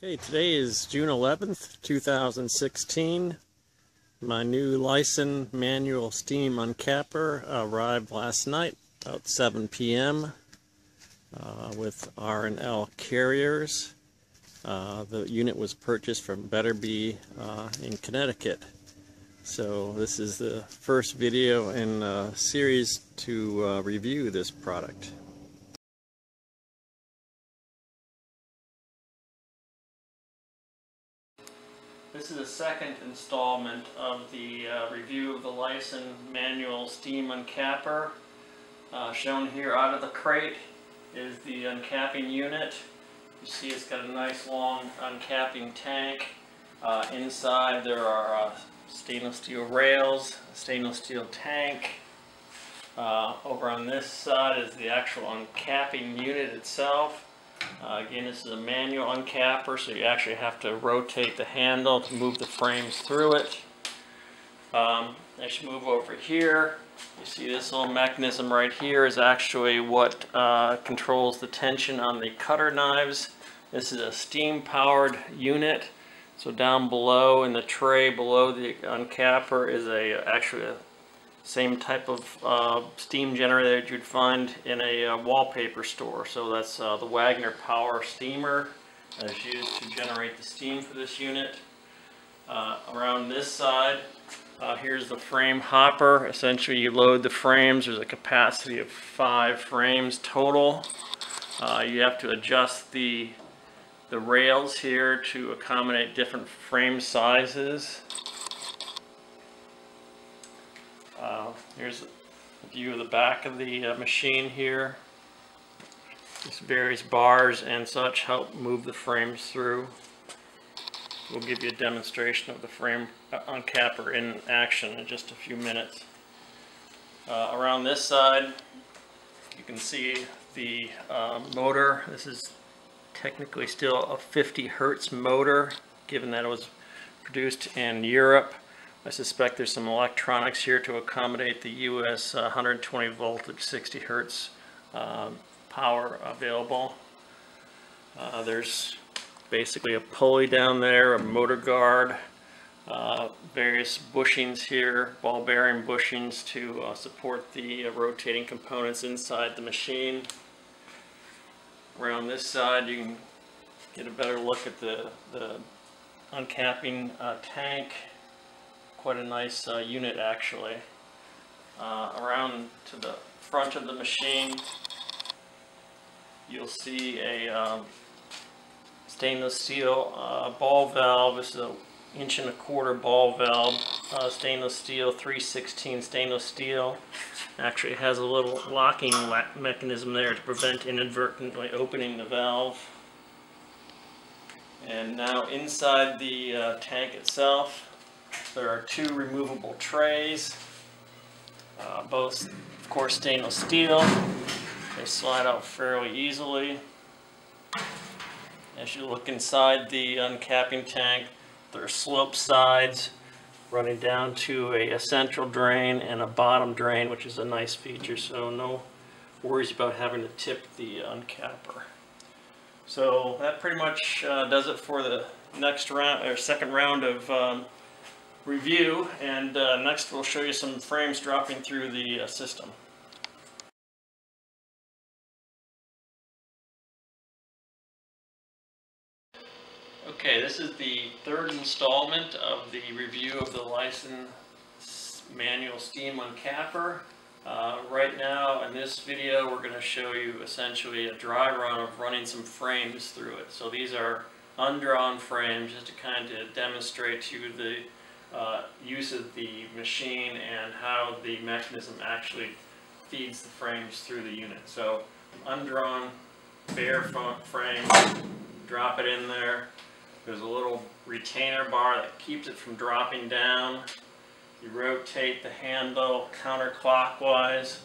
Okay, today is June 11th, 2016. My new Lyson Manual Steam Uncapper arrived last night about 7 p.m. With R&L carriers. The unit was purchased from Better Be in Connecticut. So this is the first video in a series to review this product. This is the second installment of the review of the Lyson Manual Steam Uncapper. Shown here out of the crate is the uncapping unit. You see it's got a nice long uncapping tank. Inside there are stainless steel rails, a stainless steel tank. Over on this side is the actual uncapping unit itself. Again, this is a manual uncapper, so you actually have to rotate the handle to move the frames through it. As you move over here, you see this little mechanism right here is actually what controls the tension on the cutter knives. This is a steam-powered unit, so down below in the tray below the uncapper is actually a same type of steam generator that you'd find in a wallpaper store. So that's the Wagner Power steamer that's used to generate the steam for this unit. Around this side, here's the frame hopper. Essentially you load the frames. There's a capacity of 5 frames total. You have to adjust the rails here to accommodate different frame sizes. Here's a view of the back of the machine here. These various bars and such help move the frames through. We'll give you a demonstration of the frame uncapper in action in just a few minutes. Around this side, you can see the motor. This is technically still a 50 Hertz motor, given that it was produced in Europe. I suspect there's some electronics here to accommodate the US 120 voltage 60 Hertz power available. There's basically a pulley down there, a motor guard, various bushings here, ball bearing bushings to support the rotating components inside the machine. Around this side you can get a better look at the uncapping tank. Quite a nice unit actually. Around to the front of the machine you'll see a stainless steel ball valve. This is an 1.25" ball valve, stainless steel, 3/16 stainless steel. Actually it has a little locking mechanism there to prevent inadvertently opening the valve. And now inside the tank itself there are 2 removable trays, both of course stainless steel. They slide out fairly easily. As you look inside the uncapping tank, there are slope sides running down to a central drain and a bottom drain, which is a nice feature, so no worries about having to tip the uncapper. So that pretty much does it for the next round, or second round of review, and next we'll show you some frames dropping through the system. Okay, this is the third installment of the review of the Lyson Manual Steam Uncapper. Right now in this video we're going to show you essentially a dry run of running some frames through it. So these are undrawn frames just to kind of demonstrate to you the use of the machine and how the mechanism actually feeds the frames through the unit. So undrawn bare frame, drop it in there. There's a little retainer bar that keeps it from dropping down. You rotate the handle counterclockwise.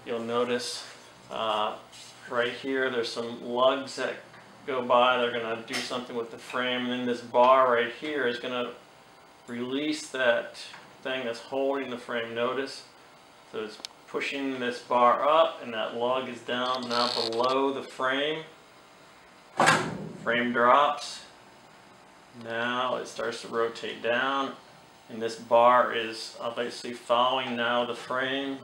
You'll notice right here there's some lugs that go by. They're going to do something with the frame, and then this bar right here is going to release that thing that's holding the frame. Notice, so it's pushing this bar up and that lug is down now below the frame. Frame drops, Now it starts to rotate down, and this bar is obviously following now the frame.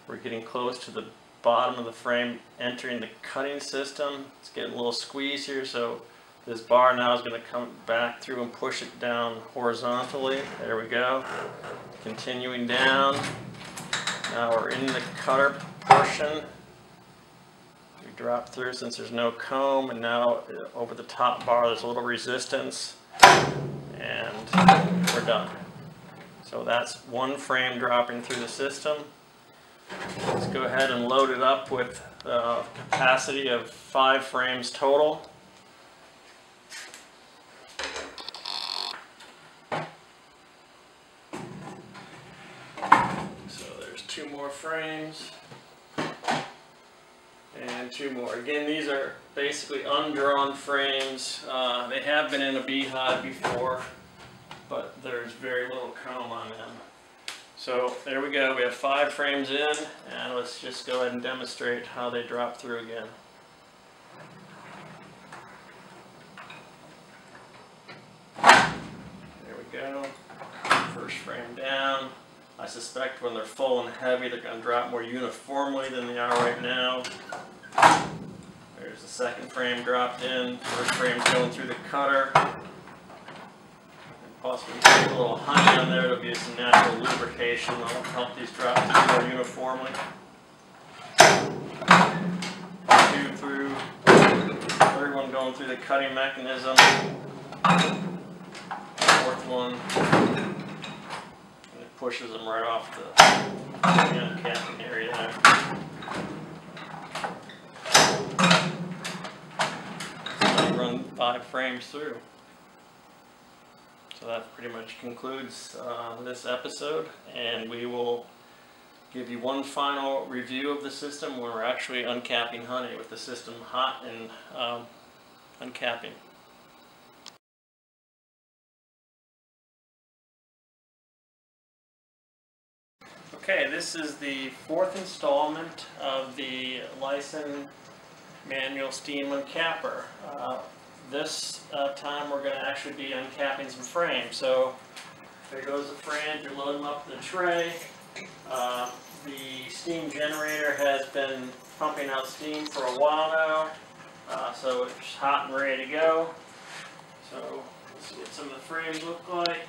We're getting close to the bottom of the frame, entering the cutting system. It's getting a little squeeze here, so this bar now is going to come back through and push it down horizontally. There we go. Continuing down. Now we're in the cutter portion. We drop through since there's no comb, and now over the top bar there's a little resistance, and we're done. So that's one frame dropping through the system. Let's go ahead and load it up with a capacity of 5 frames total. So there's 2 more frames and 2 more. Again, these are basically undrawn frames. They have been in a beehive before, but there's very little comb on them. So there we go, we have 5 frames in, and let's just go ahead and demonstrate how they drop through again. There we go, first frame down. I suspect when they're full and heavy they're going to drop more uniformly than they are right now. There's the second frame dropped in, first frame's going through the cutter. Possibly put a little honey on there, it'll be some natural lubrication that'll help these drop more uniformly. 2 through, third one going through the cutting mechanism. 4th one, and it pushes them right off the uncapping area there. So I run 5 frames through. So that pretty much concludes this episode, and we will give you one final review of the system when we're actually uncapping honey with the system hot and uncapping. Okay, this is the 4th installment of the Lyson Manual Steam Uncapper. This time we're going to actually be uncapping some frames. So there goes the frame, you load them up in the tray. The steam generator has been pumping out steam for a while now, so it's hot and ready to go. So let's see what some of the frames look like.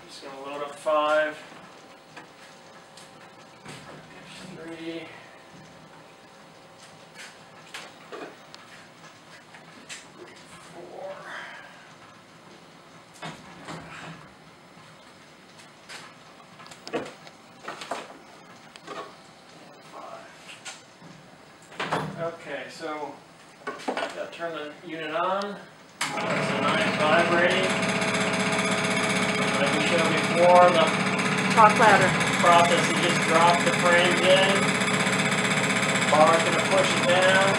Just going to load up 5, 3, 4. Okay, so I've got to turn the unit on. It's a nice vibrating. Like we showed before, the talk louder process, you just drop the frames in. The bar's going to push it down.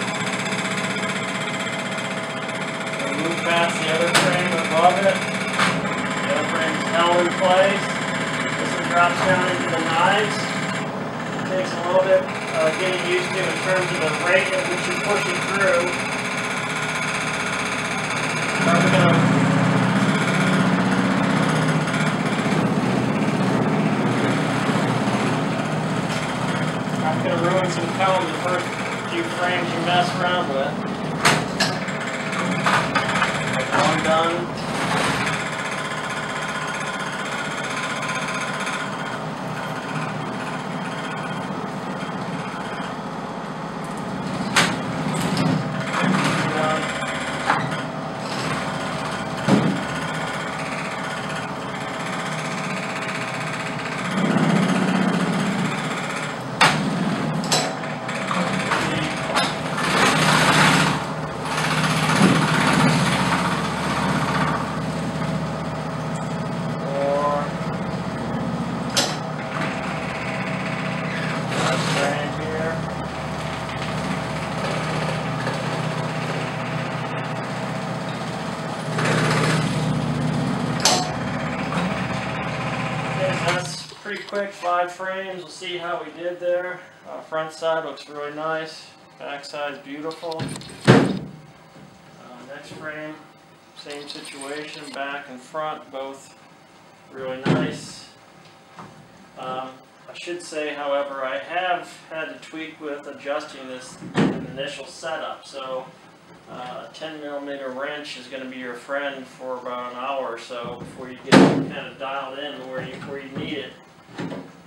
We'll move past the other frame above it. The other frame is held in place. This one drops down into the knives. It takes a little bit getting used to in terms of the rate at which you push it through. I'm going to ruin some comb the first few frames you mess around with. One done. Pretty quick, 5 frames. We'll see how we did there. Front side looks really nice. Back side's beautiful. next frame, same situation, back and front, both really nice. I should say, however, I have had to tweak with adjusting this initial setup. So a 10mm wrench is going to be your friend for about an hour or so before you get it kind of dialed in where you need it.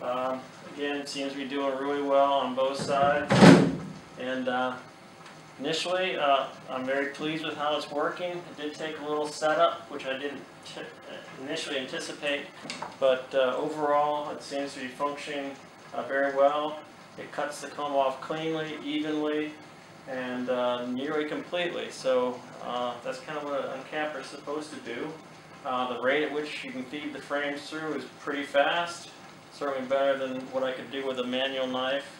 Again, it seems to be doing really well on both sides. And initially, I'm very pleased with how it's working. It did take a little setup, which I didn't initially anticipate, but overall it seems to be functioning very well. It cuts the comb off cleanly, evenly, and nearly completely. So that's kind of what an uncapper is supposed to do. The rate at which you can feed the frames through is pretty fast, certainly better than what I could do with a manual knife.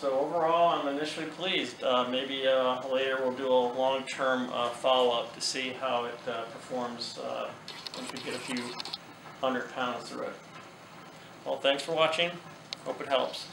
So overall, I'm initially pleased. Maybe later we'll do a long-term follow-up to see how it performs once we get a few 100 pounds through it. Well, thanks for watching. Hope it helps.